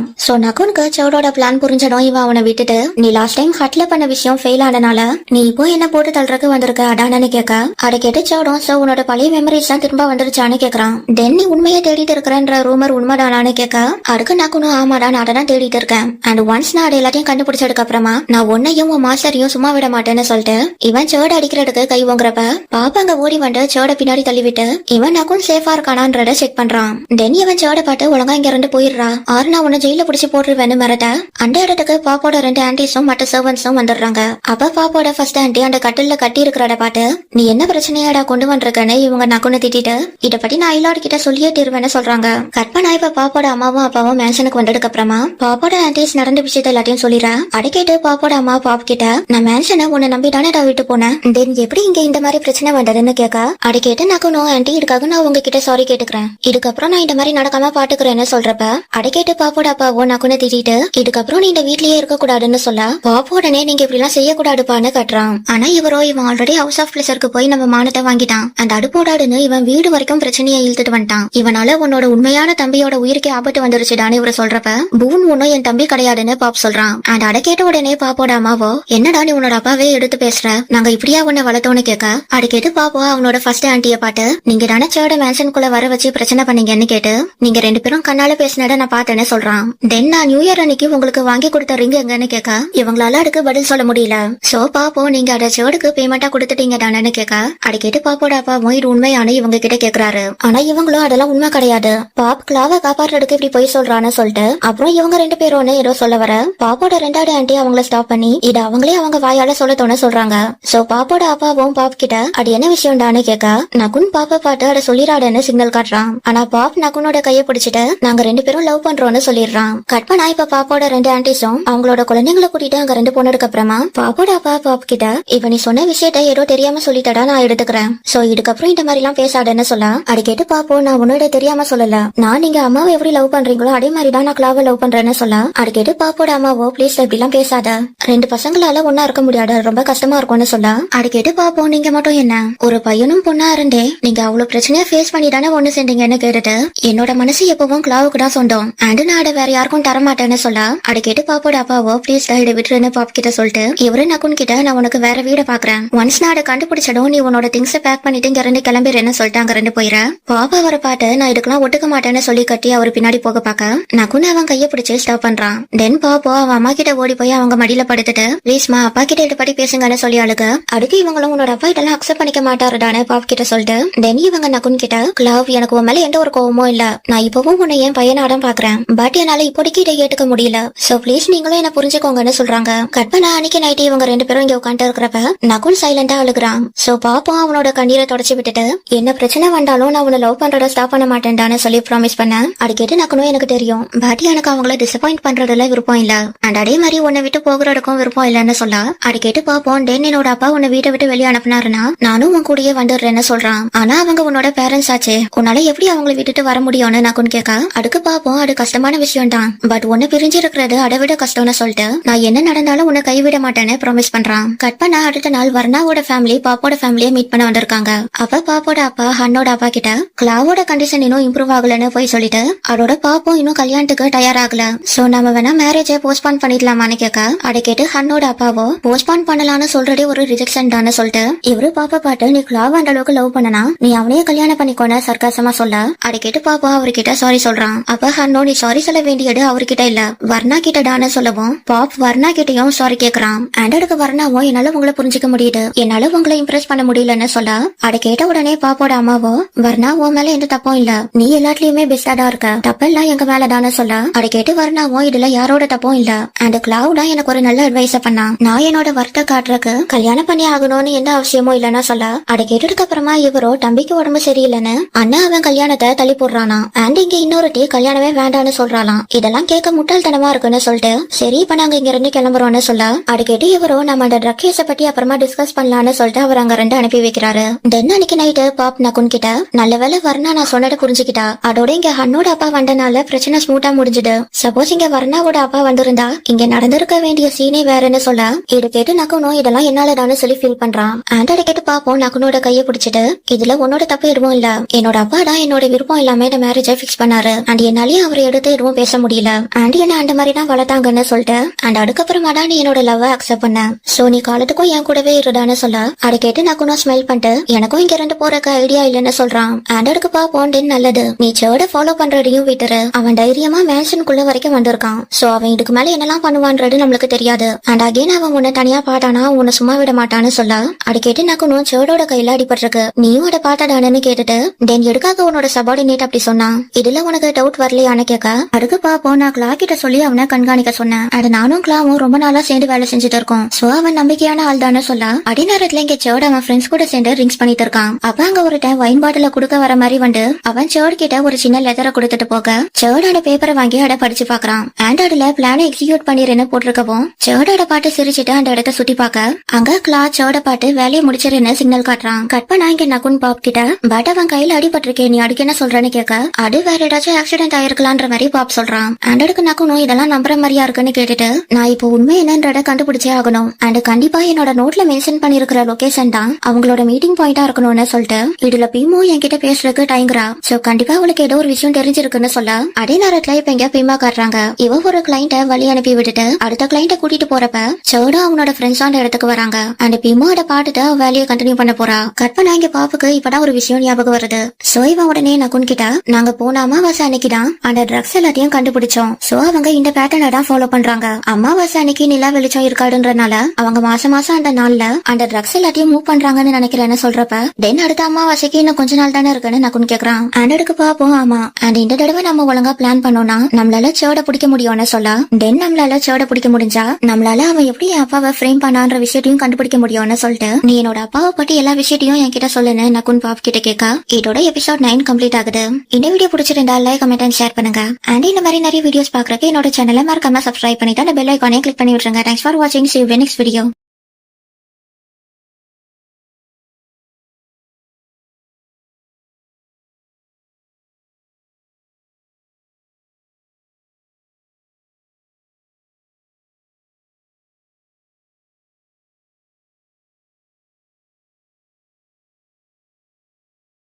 சோ நகுனுக்கு சேடோட பிளான் புரிஞ்சதும் இவன் அவனை விட்டுட்டு நீ லாஸ்ட் டைம் ஹட்ல பண்ண விஷயம் ஃபெயில் ஆனனால நீ இப்போ என்ன போட்டு தள்ளுறதுக்கு வந்திருக்க அடானு கேட்க அதை கேட்டு சேடும் சோ உன்னோட பழைய மெமரிஸ் தான் திரும்ப வந்துருச்சான்னு கேக்குறான். தென் நீ உண்மையை தேடிட்டு இருக்கிறன்ற ரூமர் உண்மைதானான்னு கேட்க அதுக்கு நகுனும் ஆமாடா நான் அதை தான் தேடிட்டு இருக்கேன் அண்ட் ஒன்ஸ் நான் எல்லாத்தையும் கண்டுபிடிச்சதுக்கு அப்புறமா நான் உன்னையும் உன் மாஸ்டரையும் சும்மா விட மாட்டேன்னு சொல்லிட்டு இவன் சேடு அடிக்கிறதுக்கு கை வாங்குறப்ப பாப்பாங்க ஓடி வந்து சேட பின்னாடி தள்ளிவிட்டு இவன் நகுன் சேஃபா இருக்கானான்றத செக் பண்றான். தென் இவன் சேட பாட்டு ஒழுங்கா இங்க இருந்து போயிடுறா, ஆறு நான் உன்னை ஜெயில பிடிச்சி போட்டுருவேன்னு மிரட்ட அந்த இடத்துக்கு பாப்போட 2 ஆன்டிஸும் மற்ற சர்வன்ஸும் வந்துடுறாங்க. அப்ப பாப்போட ஃபர்ஸ்ட் ஆன்டி அந்த கட்டில கட்டி இருக்கிறத பாட்டு நீ என்ன பிரச்சனையாடா கொண்டு வந்திருக்கன்னு இவங்க நக்குன்னு திட்டிட்டு இத பத்தி நான் எல்லாரு கிட்ட சொல்லியே தீர்வேன்னு சொல்றாங்க. கற்பனா இப்ப பாப்போட அம்மாவும் அப்பாவும் மேன்ஷனுக்கு வந்ததுக்கு அப்புறமா பாப்போட ஆன்டிஸ் நடந்த விஷயத்த எல்லாத்தையும் சொல்லிடுறா. அதை கேட்டு பாப்போட அம்மா பாப் கிட்ட நான் மேன்ஷனை உன்னை நம்பி தானே விட்டு போனேன், தென் எப்படி இங்க இந்த மாதிரி பிரச்சனை வந்ததுன்னு கேட்க அதை கேட்டு நக்கணும் ஆன்டி இதுக்காக நான் உங்ககிட்ட சாரி கேட்டுக்கிறேன், இதுக்கப்புறம் நான் இந்த மாதிரி நடக்காம பாட்டுக்கிறேன்னு சொல்றப்ப அதை கேட்டு பாப்போட அப்பாவோ நக்குன்னு திட்டிட்டு இதுக்கப்புறம் நீ இந்த வீட்லயே இருக்க கூடாதுன்னு சொல்ல பாப்போ உடனே நீங்க இப்படி எல்லாம் செய்யக்கூடாதுப்பான்னு கட்டுறான். ஆனா இவன் ஆல்ரெடி ஹவுஸ் ஆஃப் பிளஸருக்கு போய் நம்ம மானத்தை வாங்கிட்டான் அந்த அடுப்போடாடுன்னு இவன் வீடு வரைக்கும் பிரச்சனையை இழுத்துட்டு வந்துட்டான். இவனால உன்னோட உண்மையான தம்பியோட உயிருக்கே ஆபத்து வந்துருச்சுடான்னு இவரை சொல்றப்ப பூன் ஒன்னும் என் தம்பி கிடையாதுன்னு பாப் சொல்றான். அண்ட் அதை கேட்ட உடனே பாப்போட அம்மாவோ என்னடா நீ உன்னோட அப்பாவே எடுத்து பேசுற, நாங்க இப்படியா உன்னை வளர்த்தோன்னு கேட்க அதை கேட்டு பாப்போ அவனோட ஃபர்ஸ்ட் ஆன்டிய பாட்டு நீங்க தானே சேட மேன்ஷனுக்குள்ள வர வச்சு பிரச்சனை பண்ணீங்கன்னு கேட்டு நீங்க 2 பேரும் கண்ணால பேசினத நான் பார்த்தேன்னு சொல்றான். தென் நான் நியூ இயர் அன்னைக்கு உங்களுக்கு வாங்கி கொடுத்த ரிங் எங்கன்னு கேட்க இவங்களால அதுக்கு பதில் சொல்ல முடியல. சோ பாப்போ நீங்க அதை சேடுக்கு பேமெண்டா கொடுத்துட்டீங்க தானேன்னு கேட்க அதை கேட்டு பாப்போட அப்பாவும் இது உண்மையான இவங்க கிட்ட கேக்குறாரு. ஆனா இவங்களும் அதெல்லாம் உண்மை கிடையாது, பாப் கிளாவை காப்பாற்றுறதுக்கு இப்படி போய் சொல்றான்னு சொல்லிட்டு அப்புறம் இவங்க 2 பேரும் ஏதோ சொல்ல வர பாப்போட 2வது ஆன்டி அவங்கள ஸ்டாப் பண்ணி இது அவங்களே அவங்க வாயால சொல்லத்தோன்னு சொல்றாங்க. சோ பாப்போட அப்பாவும் பாப் கிட்ட அது என்ன விஷயம்டான்னு கேட்க நகுன் பாப்பா பாட்டு அதை சொல்லிடாடுன்னு சிக்னல் காட்டுறான். ஆனா பாப் நகுனோட கையை பிடிச்சிட்டு நாங்க 2 பேரும் லவ் பண்றோம்னு சொல்லிடுறான். கற்பனா இப்ப பாப்போட 2 ஆன்டிஸும் அவங்களோட குழந்தைங்களை கூட்டிட்டு அங்க 2 போனதுக்கு அப்புறமா பாப்போட அப்பா பாப் கிட்ட இவ நீ சொன்ன விஷயத்த ஏதோ தெரியாம சொல்லிட்டடா நான் எடுத்துக்கிறேன், சோ இதுக்கப்புறம் இந்த மாதிரி எல்லாம் பேசாதன்னு சொல்ல அதை கேட்டு பாப்போ நான் உன்னோட தெரியாம சொல்லல, நான் நீங்க அம்மாவை எப்படி லவ் பண்றீங்களோ அதே மாதிரிதான் நான் கிளாவை லவ் பண்றேன்னு சொல்ல அதை கேட்டு பாப்போட அம்மாவோ ப்ளீஸ் இப்படி எல்லாம் பேசாத, 2 பசங்களால ஒன்னா இருக்க முடியாது ரொம்ப கஷ்டமா இருக்கும்னு சொல்ல அதை கேட்டு பாப்போ நீங்க மட்டும் என்ன ஒரு பையனும் பொண்ணா இருந்தே நீங்க அவ்வளவு பிரச்சனையா ஃபேஸ் பண்ணி தானே ஒண்ணு செஞ்சீங்கன்னு கேட்டுட்டு என்னோட மனசு எப்பவும் கிளாவுக்கு தான் சொந்தம் அண்ட் நான் அதை வேற யாருக்கும் தர மாட்டேன்னு சொல்ல அதை கேட்டு பாப்போட அப்பாவோ ப்ளீஸ் இதை விட்டுருன்னு பாப் கிட்ட சொல்லிட்டு இவரு நகுன் கிட்ட நான் உனக்கு வேற வீட பாக்குறேன், ஒன்ஸ் நான் அதை கண்டுபிடிச்சதும் நீ உன்னோட திங்ஸ் பேக் பண்ணிட்டு இங்க 2 கிளம்பிடுறேன்னு சொல்லிட்டு அங்க 2 போயிட பாப்பா அவரை பாட்டு நான் இதுக்கெல்லாம் ஒட்டுக்க மாட்டேன்னு சொல்லி கட்டி அவர் பின்னாடி போக பாக்க நகுன் அவன் கைய பிடிச்சு ஸ்டாப் பண்றான். தென் பாப்போ அவன் அம்மா கிட்ட ஓடி போய் அவங்க மடியில படுத்துட்டு ப்ளீஸ்மா அப்பா கிட்ட இதை படி பேசுங்கன்னு சொல்லி அழுக அதுக்கு இவங்களும் உன்னோட அப்பா இதெல்லாம் அக்செப்ட் பண்ணிக்க மாட்டாருடானு பாப் கிட்ட சொல்லிட்டு தென் இவங்க நகுன் கிட்ட கிளாவ் எனக்கு உன் மேல எந்த ஒரு கோவமும் இல்ல, நான் இப்பவும் உன்னை என் பையனாடம் பாக்குறேன் பட் என்னால இப்போதைக்கு இதை ஏத்துக்க முடியல, சோ ப்ளீஸ் நீங்களும் என்ன புரிஞ்சுக்கோங்கன்னு சொல்றாங்க. கற்பனா அன்னைக்கு நைட்டு இவங்க 2 பேரும் இங்க உட்காந்து இருக்கிறப்ப நகுன் சைலண்டா அழுகுறான். சோ பாப்போம் அவனோட கண்ணீரை தொடச்சு விட்டுட்டு என்ன பிரச்சனை வந்தாலும் நான் உன்னை லவ் பண்றத ஸ்டாப் பண்ண மாட்டேன்டான்னு சொல்லி ப்ராமிஸ் பண்ண அது கேட்டு நகுனும் எனக்கு தெரியும் பட் எனக்கு அவங்கள டிசப்பாயிண்ட் பண்றதுல விருப்பம் இல்ல அண்ட் அதே மாதிரி உன்னை விட்டு போகிறதுக்கும் விருப்பம் இல்லன்னு சொல்ல அது கேட்டு பாப்போம் தென் என்னோட அப்பா உன்னை வீட்டை விட்டு வெளியே அனுப்புனாருன்னா நானும் உன் கூடயே வந்துடுறேன்னு சொல்றான். ஆனா அவங்க உன்னோட பேரண்ட்ஸ் ஆச்சு, உன்னால எப்படி அவங்களை விட்டுட்டு வர முடியும்னு நகுன் கேட்க அதுக்கு பாப்போம் அது கஷ்டமான விஷயம் தான் பட் உன்னை பிரிஞ்சு இருக்கிறது அதை விட கஷ்டம்னு சொல்லிட்டு நான் என்ன நடந்தாலும் உன்னை கைவிட மாட்டேன்னு ப்ராமிஸ் பண்றான். கற்பனா அடுத்த நாள் வர்ணாவோட ஃபேமிலி பாப்போட ஃபேமிலியை மீட் பண்ண வந்திருக்காங்க. அப்ப பாப்போட அப்பா ஹன்னோட அப்பா கிட்ட கிளாவோட கண்டிஷன் இன்னும் இம்ப்ரூவ் ஆகலன்னு போய் சொல்லிட்டு அதோட பாப்போம் இன்னும் கல்யாணத்துக்கு தயார் ஆகல, சோ நம்ம வேணா மேரேஜை போஸ்ட்பான் பண்ணிடலாமான்னு கேட்க அதை கேட்டு ஹன்னோட அப்பாவோ போஸ்ட்பான் பண்ணலாம்னு சொல்றதே ஒரு ரிஜெக்ஷன் தான்னு சொல்லிட்டு இவரு பாப்பா பாட்டு நீ கிளாவ் அந்த அளவுக்கு லவ் பண்ணனா நீ அவனையே கல்யாணம் பண்ணிக்கோன்னு சர்க்காசமா சொல்ல அதை கேட்டு பாப்பா அவர்கிட்ட கிட்ட சாரி சொல்றான். அப்ப ஹன்னு நீ சாரி சொல்ல வேண்டியது அவர்கிட்ட இல்ல வர்ணா கிட்டடான்னு சொல்லவும் பாப் வர்ணா கிட்டயும் சாரி கேக்குறான். ஆண்டடுக்கு வர்ணாவும் என்னால உங்களை புரிஞ்சுக்க முடியுது, என்னால உங்களை இம்ப்ரெஸ் பண்ண முடியலன்னு சொல்ல அட கேட்ட உடனே பாப்போட அம்மாவோ வர்ணா உன் மேல எந்த தப்பும் இல்ல, நீ எல்லாத்துலயுமே பெஸ்டாடா இருக்க, தப்பெல்லாம் எங்க மேலதான்னு சொல்ல அட கேட்டு வர்ணாவும் இதுல யாரோட தப்பும் இல்ல. அண்ட் கிளவுடா எனக்கு ஒரு நல்ல அட்வைஸ் பண்ணான், நான் என்னோட வர்த்த காட்டுறக்கு கல்யாணம் பண்ணி ஆகணும்னு எந்த அவசியமும் இல்லன்னு சொல்ல அட கேட்டதுக்கு அப்புறமா இவரோ தம்பிக்கு உடம்பு சரியில்லைன்னு அண்ணா அவன் கல்யாணத்தை தள்ளி போடுறானா. அண்ட் இங்க இன்னொருத்தி கல்யாணமே வேண்டான்னு சொல்றாளாம். இதெல்லாம் கேட்க முட்டாள்தனமா இருக்குன்னு சொல்லிட்டு சரி இப்ப நாங்க இங்க இருந்து கிளம்புறோம்னு சொல்ல அட கேட்டு இவரோ நம்ம அந்த ட்ரக் கேஸ பத்தி அப்புறமா டிஸ்கஸ் பண்ணலாம்னு சொல்லிட்டு அவர் அங்க ரெண்டு அனுப்பி வைக்கிறாரு. தென் அன்னைக்கு நைட்டு பாப் நகுன் கிட்ட நல்ல வேலை வர்ணா நான் சொன்னதை புரிஞ்சுக்கிட்டா, அதோட இங்க ஹன்னோட அப்பா வந்தனால பிரச்சனை ஸ்மூத்தா முடிஞ்சுது, சப்போஸ் இங்க வர்ணாவோட அப்பா வந்திருந்தா இங்க நடந்திருக்க வேண்டிய சீனே வேறன்னு சொல்ல இது கேட்டு நகுனும் இதெல்லாம் என்னாலதான்னு சொல்லி ஃபீல் பண்றான். அண்ட் அதை கேட்டு பாப்போம் நகுனோட கையை பிடிச்சிட்டு இதுல உன்னோட தப்பு எதுவும் இல்ல, என்னோட அப்பா தான் என்னோட விருப்பம் இல்லாம இந்த மேரேஜை பிக்ஸ் பண்ணாரு அண்ட் என்னாலயும் அவரை எடுத்து எதுவும் பேச முடியல அண்ட் என்ன அந்த மாதிரி தான் வளர்த்தாங்கன்னு சொல்லிட்டு அண்ட் அதுக்கப்புறமா தான் நீ என்னோட லவ் அக்செப்ட் பண்ண, சோ நீ காலத்துக்கும் என் கூடவே இருடான்னு சொல்ல அதை கேட்டு நகுனும் ஸ்மைல் பண்ணிட்டு எனக்கும் இங்க இருந்து போறக்கு ஐடியா இல்லன்னு சொல்றான். அண்ட் அதுக்கு பாப்போம் தென் நல்லது நீ சர்ட ஃபாலோ பண்றதையும் விட்டுரு, அவன் தைரியமா மேன்ஷனுக்குள்ள வரைக்கும் வந்திருக்கான், சோ அவன் இதுக்கு மேல என்னெல்லாம் பண்ணுவான்றது நம்மளுக்கு தெரியாது அண்ட் அகைன் அவன் உன்னை தனியா பாட்டானா உன்னை சும்மா விட மாட்டான்னு சொல்ல அதை கேட்டு நகுனும் சர்டோட கையில அடிபட்டிருக்கு, நீயும் அதை பாட்டாடானு கேட்டுட்டு தென் எதுக்காக உன்னோட சபார்டினேட் அப்படி சொன்னான், இதுல உனக்கு டவுட் வரலையான்னு கேட்க அதுக்கு பாப்போம் நான் கிளா கிட்ட சொல்லி அவனை கண்காணிக்க சொன்னேன், அது நானும் கிளாவும் ரொம்ப நாளா சேர்ந்து வேலை செஞ்சுட்டு இருக்கோம், சோ அவன் நம்பிக்கையான ஆள் தானே சொல்ல அதே நேரத்துல இங்க சர்ட் அவன் ஃப்ரெண்ட்ஸ் கூட சேர்ந்து ட்ரிங்க்ஸ் பண்ணிட்டு இருக்கான். அப்ப அங்க ஒரு டைம் வைன் பாட்டில குடுக்க வர மாதிரி வந்து அவன் சர்ட் கிட்ட ஒரு சின்ன லெட்டரை கொடுத்துட்டு போக சர்ட் அந்த பேப்பரை வாங்கி அட படிச்சு பாக்குறான். அண்ட் அதுல பிளான எக்ஸிக்யூட் பண்ணிருன்னு போட்டிருக்கவும் சர்டோட பாட்டு சிரிச்சிட்டு அந்த இடத்த சுத்தி பார்க்க அங்க கிளா சர்ட பாட்டு வேலையை முடிச்சிருன்னு சிக்னல் காட்டுறான். கட் பண்ணா இங்க நகுன் பாப் கிட்ட பட் அவன் கையில அடிபட்டிருக்கேன் நீ அடிக்க என்ன சொல்றேன்னு கேட்க அது வேற ஏதாச்சும் ஆக்சிடென்ட் ஆயிருக்கலான்ற மாதிரி பாப் சொல்றான். அண்ட் அதுக்கு நகுனும் இதெல்லாம் நம்புற மாதிரியா இருக்குன்னு கேட்டுட்டு நான் இப்போ உண்மை என்னன்றத கண்டுபிடிச்சே ஆகணும் அண்ட் கண்டிப்பா என்னோட நோட்ல மென்ஷன் பண்ணிருக்கிற லொகேஷன் தான் அவங்களோட மீட்டிங் பாயிண்டா இருக்கணும்னு சொல்லிட்டு இதுல பீமோ என்கிட்ட பேசுறதுக்கு டைங்கிறா, சோ கண்டிப்பா அவளுக்கு ஏதோ ஒரு விஷயம் தெரிஞ்சிருக்குன்னு சொல்ல அதே நேரத்துல இப்ப இங்க பீமா காட்டுறாங்க. இவ ஒரு கிளைண்ட வழி அனுப்பி விட்டுட்டு அடுத்த கிளைண்ட கூட்டிட்டு போறப்ப சர்டும் அவனோட ஃப்ரெண்ட்ஸ் அந்த இடத்துக்கு வராங்க அண்ட் பீமோ அதை பாட்டுட்டு அவ வேலையை கண்டினியூ பண்ண போறா. கட் பண்ணா இங்க பாப்புக்கு இப்பதான் ஒரு விஷயம் ஞாபகம் வருது. சோ இவன் உடனே நகுன் கிட்ட நாங்க போன அமாவாசை அன்னைக்குதான் அந்த ட்ரக்ஸ் எல்லாத்தையும் கண்டுபிடிச்சோம், சோ அவங்க இந்த பேட்டர்னை தான் ஃபாலோ பண்றாங்க, அமாவாசை அன்னைக்கு நிலா வெளிச்சம் இருக்காதுன்றனால அவங்க மாசம் மாசம் அந்த நாள்ல அந்த ட்ரக்ஸ் எல்லாத்தையும் மூவ் பண்றாங்கன்னு நினைக்கிறேன்னு சொல்றப்ப தென் அடுத்த அமாவாசைக்கு இன்னும் கொஞ்ச நாள் தானே இருக்குன்னு நகுன் கேக்குறான். அண்ட் அதுக்கு பாப்போம் ஆமா அண்ட் இந்த தடவை நம்ம ஒழுங்கா பிளான் பண்ணோம்னா நம்மளால சர்ட பிடிக்க முடியும்னு சொல்ல தென் நம்மளால சர்ட பிடிக்க முடிஞ்சா நம்மளால அவன் எப்படி என் அப்பாவை ஃப்ரேம் பண்ணான்ற விஷயத்தையும் கண்டுபிடிக்க முடியும்னு சொல்லிட்டு நீ என்னோட அப்பாவை பத்தி எல்லா விஷயத்தையும் என்கிட்ட சொல்லுன்னு நகுன் பாப் கிட்ட கேட்க இதோட எபிசோட் 9 கம்ப்ளீட் ஆகுது. இந்த வீடியோ பிடிச்சிருந்தா லைக் கமெண்ட் அண்ட் ஷேர் பண்ணுங்க அண்ட் இந்த மாதிரி நிறைய வீடியோஸ் பாக்குறதுக்கு என்னோட சேனலை மறக்காம சப்ஸ்கிரைப் பண்ணிட்டு அந்த பெல் ஐகானையும் கிளிக் பண்ணி விட்டுருங்க. தேங்க்ஸ் ஃபார் வாட்சிங். See you in the next video.